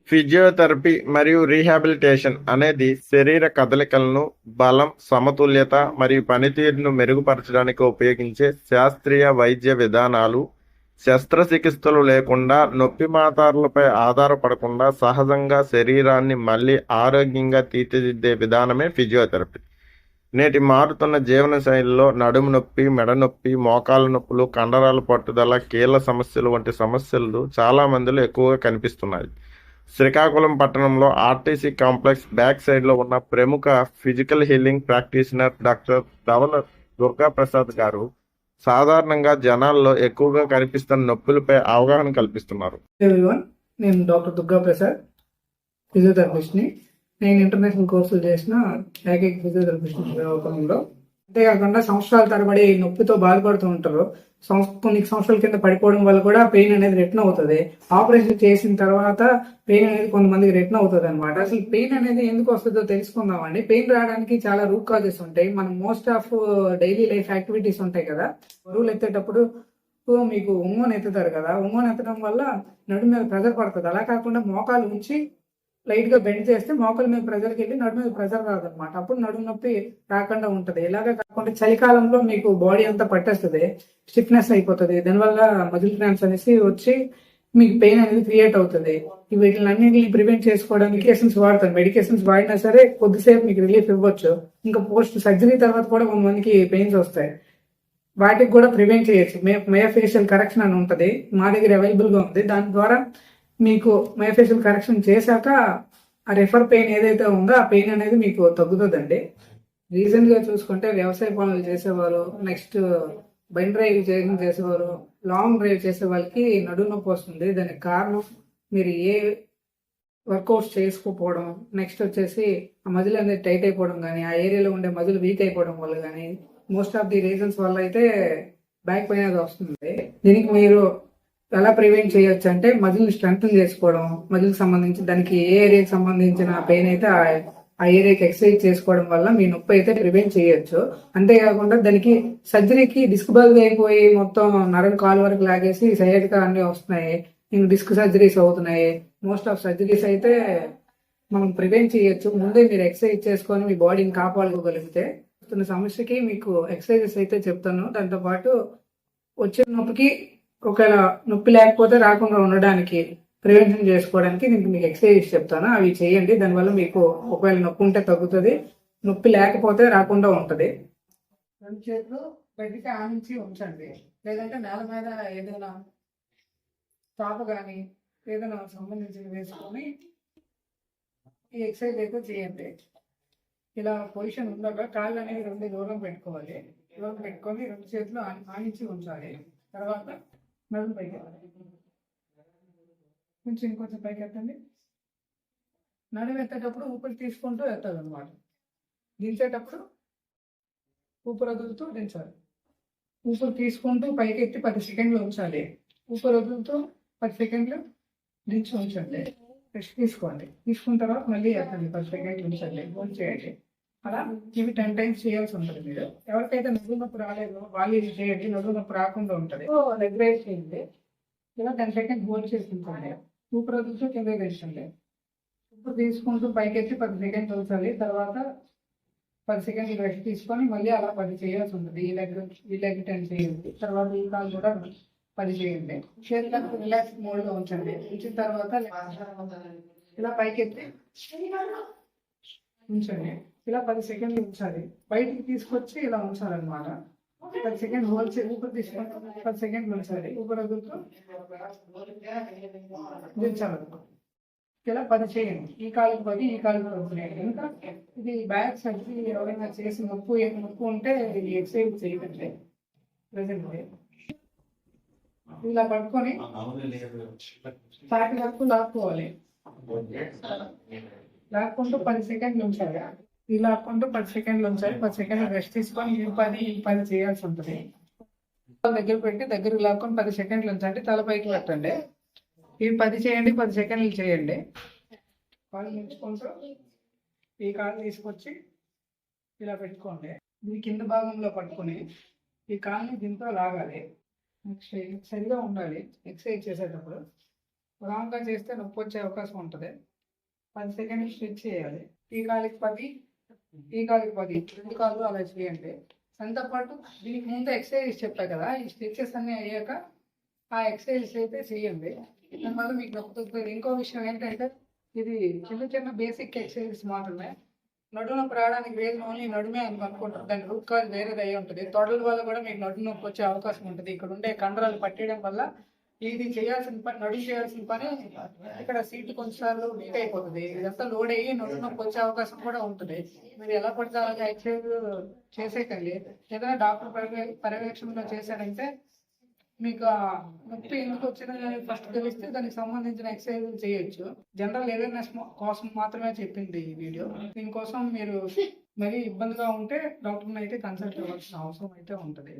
Physiotherapy మరియు rehabilitation అనేది శరీర కదలికలను, బలం, సమతుల్యత మరియు పనితీరును మెరుగుపరచడానికి ఉపయోగించే శాస్త్రీయ వైద్య విధానాలు. శస్త్రచికిత్సలు లేకుండా, నొప్పి మాత్రలపై ఆధారపడకుండా సహజంగా శరీరాన్ని మళ్ళీ ఆరోగ్యంగా తీర్చిదిద్దే విధానమే ఫిజియోథెరపీ. నేటి మారుతున్న జీవనశైలిలో నడుము నొప్పి, మెడ నొప్పి, మోకాళ్ళ నొప్పులు, కండరాల పట్టుదల, కీళ్ల సమస్యలు వంటి సమస్యలు చాలా మందిలో ఎక్కువగా కనిపిస్తున్నాయి. శ్రీకాకుళం పట్టణంలో ఆర్టీసీ కాంప్లెక్స్ బ్యాక్ సైడ్లో ఉన్న ప్రముఖ physical healing practitioner doctor Dhavala Durgaprasad గారు సాధారణంగా జనాల్లో ఎక్కువగా కనిపిస్తున్న నొప్పులపై అవగాహన కల్పిస్తున్నారు. నేను డాక్టర్ దుర్గా ప్రసాద్, ఫిజియోథెరపిస్ట్ని. నేను ఇంటర్నేషనల్ కోర్సులు చేసిన ఏకైక ఫిజియోథెరపిస్ట్ శ్రీకాకుళంలో. అంతేకాకుండా సంవత్సరాల తరబడి నొప్పితో బాధపడుతూ ఉంటారు. కొన్ని సంవత్సరాల కింద పడిపోవడం వల్ల కూడా పెయిన్ అనేది రిటర్న్ అవుతుంది. ఆపరేషన్ చేసిన తర్వాత పెయిన్ అనేది కొంతమందికి రిటర్న్ అవుతుంది అనమాట. అసలు పెయిన్ అనేది ఎందుకు వస్తుందో తెలుసుకుందామండి. పెయిన్ రావడానికి చాలా రూట్ కాజెస్ ఉంటాయి. మనం most of daily life activities ఉంటాయి కదా, బరువులు ఎత్తేటప్పుడు మీకు ఒంగోని ఎత్తుతారు కదా, ఒంగోని ఎత్తడం వల్ల నడుము మీద ప్రెజర్ పడుతుంది. అలా కాకుండా మోకాలు ఉంచి లైట్ గా బెండ్ చేస్తే మోకాల మీద ప్రెజర్కి వెళ్ళి నడుము మీద ప్రెజర్ రాదనమాట. అప్పుడు నడుము నొప్పి రాకుండా ఉంటది. ఇలాగే కాకుండా చలికాలంలో మీకు బాడీ అంతా పట్టేస్తుంది, స్టిఫ్నెస్ అయిపోతుంది. దానివల్ల మజిల్ క్రాంప్స్ అనేసి వచ్చి మీకు పెయిన్ అనేది క్రియేట్ అవుతుంది. వీటిని ప్రివెంట్ చేసుకోవడానికి మెడికేషన్స్ వాడతారు. మెడికేషన్స్ వాడినా సరే కొద్దిసేపు మీకు రిలీఫ్ ఇవ్వచ్చు. ఇంకా పోస్ట్ సర్జరీ తర్వాత కూడా కొంతమందికి పెయిన్స్ వస్తాయి. వాటికి కూడా ప్రివెంట్ చేయొచ్చు. మయోఫేషియల్ కరెక్షన్ అని ఉంటుంది, మా దగ్గర అవైలబుల్ గా ఉంది. దాని ద్వారా మీకు మయోఫేషియల్ కరెక్షన్ చేశాక ఆ రెఫర్ పెయిన్ ఏదైతే ఉందో ఆ పెయిన్ అనేది మీకు తగ్గుతుందండి. రీసెంట్ గా చూసుకుంటే వ్యవసాయ పనులు చేసేవారు, నెక్స్ట్ బండి డ్రైవ్ చేసేవారు, లాంగ్ డ్రైవ్ చేసే వాళ్ళకి నడుము నొప్పి వస్తుంది. దానికి కారణం మీరు ఏ వర్కౌట్స్ చేసుకోకపోవడం, నెక్స్ట్ వచ్చేసి ఆ మజిల్ అనేది టైట్ అయిపోవడం కానీ, ఆ ఏరియాలో ఉండే మజిల్ వీక్ అయిపోవడం వల్ల కానీ, మోస్ట్ ఆఫ్ ది రీజన్స్ వల్ల అయితే బ్యాక్ పెయిన్ అనేది వస్తుంది. దీనికి మీరు ఎలా ప్రివెంట్ చేయొచ్చు అంటే మజిల్ స్ట్రెంగ్ చేసుకోవడం, మజిల్ సంబంధించి దానికి ఏ ఏరియాకి సంబంధించిన పెయిన్ అయితే ఆ ఏరియాకి ఎక్సర్సైజ్ చేసుకోవడం వల్ల మీ నొప్పి అయితే ప్రివెంట్ చేయొచ్చు. అంతేకాకుండా దానికి సర్జరీకి డిస్క్ బల్జ్ అయిపోయి మొత్తం నరం కాలు వరకు లాగేసి సైడ్గా అన్ని వస్తున్నాయి, ఇంక డిస్క్ సర్జరీస్ అవుతున్నాయి. మోస్ట్ ఆఫ్ సర్జరీస్ అయితే మనం ప్రివెంట్ చేయొచ్చు. ముందే మీరు ఎక్సర్సైజ్ చేసుకొని మీ బాడీని కాపాడుకోగలిగితే. సమస్యకి మీకు ఎక్సర్సైజెస్ అయితే చెప్తాను. దాంతో పాటు వచ్చే నొప్పికి ఒకవేళ నొప్పి లేకపోతే రాకుండా ఉండడానికి ప్రివెన్షన్ చేసుకోవడానికి నేను మీకు ఎక్సర్సైజ్ చెప్తాను, అవి చేయండి. దానివల్ల మీకు ఒకవేళ నొప్పి ఉంటే తగ్గుతుంది, నొప్పి లేకపోతే రాకుండా ఉంటుంది. రెండు చేతులు బయటికి ఆనించి ఉంచండి, లేదంటే నేల మీద ఏదైనా చాప కానీ ఏదైనా సంబంధించి వేసుకొని ఈ ఎక్సర్సైజ్ అయితే చేయండి. ఇలా పొజిషన్ ఉందాక కాళ్ళు అనేవి రెండు దూరం పెట్టుకోవాలి. దూరం పెట్టుకొని రెండు చేతులు ఆనించి ఉంచాలి. తర్వాత నడుము పైకి కొంచెం ఇంకొంచెం పైకి ఎత్తండి. నడుము ఎత్తేటప్పుడు ఊపిరి తీసుకుంటూ ఎత్తాలి అనమాట. దించేటప్పుడు ఊపిరి వదులుతూ దించాలి. ఊపిరి తీసుకుంటూ పైకి ఎత్తి 10 సెకండ్లు ఉంచాలి. ఊపిరి వదులుతూ 10 సెకండ్లు దించి ఉంచండి. రెస్ట్ తీసుకోండి. తీసుకున్న తర్వాత మళ్ళీ ఎత్తండి, 10 సెకండ్లు ఉంచండి, చేయండి. అలా ఇవి 10 టైమ్స్ చేయాల్సి ఉంటుంది. మీరు ఎవరికైతే నడుము నొప్పి రాలేదో వాళ్ళు ఇది చేయండి, నడుము నొప్పి రాకుండా ఉంటుంది. లెగ్ రైజ్ చేయండి. ఇలా 10 సెకండ్స్ హోల్డ్ చేసుకుంటుంది. ఊపిరి వదులుతూ కింద తెచ్చండి. ఊపిరి తీసుకుంటూ పైకెత్తి 10 సెకండ్స్ ఉంచాలి. తర్వాత 10 సెకండ్లు రెస్ట్ తీసుకొని మళ్ళీ అలా 10 చేయాల్సి ఉంటుంది. ఈ లెగ్ 10 చేయండి. తర్వాత ఈ కాలు కూడా 10 చేయండి. చేతులకు రిలాక్స్ మోడ్ లో ఉంచండి. ఉంచిన తర్వాత ఇలా పైకెత్తి ఉంచండి. ఇలా 10 సెకండ్లు ఉంచాలి. బయటికి తీసుకొచ్చి ఇలా ఉంచాలన్నమాట. 10 సెకండ్ హోల్డ్ చేసి ఊపిరి తీసుకుంటూ 10 సెకండ్లు ఉంచాలి. ఊపిరి వదులుతూ దించాలన్నమాట. ఇలా 10 చేయండి. ఈ కాలుకి 10, ఈ కాలుకి 10. ఇంకా ఇది బ్యాక్ సర్జరీ ఎవరైనా చేసి నొప్పి ఉంటే ఇది ఎక్సర్సైజ్ చేయండి. ప్రెజెంట్ ఇలా పట్టుకొని సాటి వరకు లాక్కోవాలి. లాక్కుంటూ 10 సెకండ్లు ఉంచాలి. ఈ లాక్కుంటూ 10 సెకండ్లు ఉంచాలి. 10 సెకండ్లు రెస్ట్ తీసుకొని ఈ పని చేయాల్సి ఉంటుంది. దగ్గర పెట్టి దగ్గర లాక్కొని 10 సెకండ్లు ఉంచండి. తల పైకి పెట్టండి. ఇవి 10 చేయండి, 10 సెకండ్లు చేయండి. కాళ్ళు ఉంచుకుంటూ ఈ కాళ్ళు తీసుకొచ్చి ఇలా పెట్టుకోండి. ఈ కింద భాగంలో పట్టుకొని ఈ కాళ్ళని దీంతో లాగాలి. సరిగా ఉండాలి ఎక్సర్సైజ్ చేసేటప్పుడు. రాంగ్ గా చేస్తే నొప్పి వచ్చే అవకాశం ఉంటుంది. 10 సెకండ్లు స్ట్రెచ్ చేయాలి. ఈ కాలికి 10, ఈ కాలికి 10, 2 కాళ్ళు అలా చేయండి. దాంతో పాటు దీనికి ముందు ఎక్సర్సైజ్ చెప్పా కదా, ఈ స్ట్రెచెస్ అన్ని అయ్యాక ఆ ఎక్సర్సైజ్ అయితే చేయండి. దానివల్ల మీకు నొప్పి తగ్గుతుంది. ఇంకో విషయం ఏంటంటే ఇది చిన్న చిన్న బేసిక్ ఎక్సర్సైజెస్ మాత్రమే. నడుము నొప్పి రావడానికి రీజన్ ఓన్లీ నడుమే అని అనుకుంటారు. దాని రూట్ కాజ్ వేరేది అయ్యి ఉంటుంది. తొడల వల్ల కూడా మీకు నడుము నొప్పి వచ్చే అవకాశం ఉంటుంది. ఇక్కడ ఉండే కండరాలు పట్టేయడం వల్ల ఇది చేయాల్సిన పని, నడుము చేయాల్సిన పని ఇక్కడ సీట్ కొన్నిసార్లు వీక్ అయిపోతుంది. ఇదంతా లోడ్ అయ్యి నడుము నొప్పి వచ్చే అవకాశం కూడా ఉంటుంది. మీరు ఎలా పడితే అలాగే ఎక్సర్సైజ్ చేసేకండి. ఏదైనా డాక్టర్ పర్యవేక్షణలో చేశారంటే మీకు ఆ నొప్పి ఎందుకు వచ్చిందని ఫస్ట్ తెలిస్తే దానికి సంబంధించిన ఎక్సర్సైజ్ చేయొచ్చు. జనరల్ అవేర్నెస్ కోసం మాత్రమే చెప్పింది ఈ వీడియో. దీనికోసం మీరు మరీ ఇబ్బందిగా ఉంటే డాక్టర్ని అయితే కన్సల్ట్ అవ్వాల్సిన అవసరం అయితే ఉంటుంది.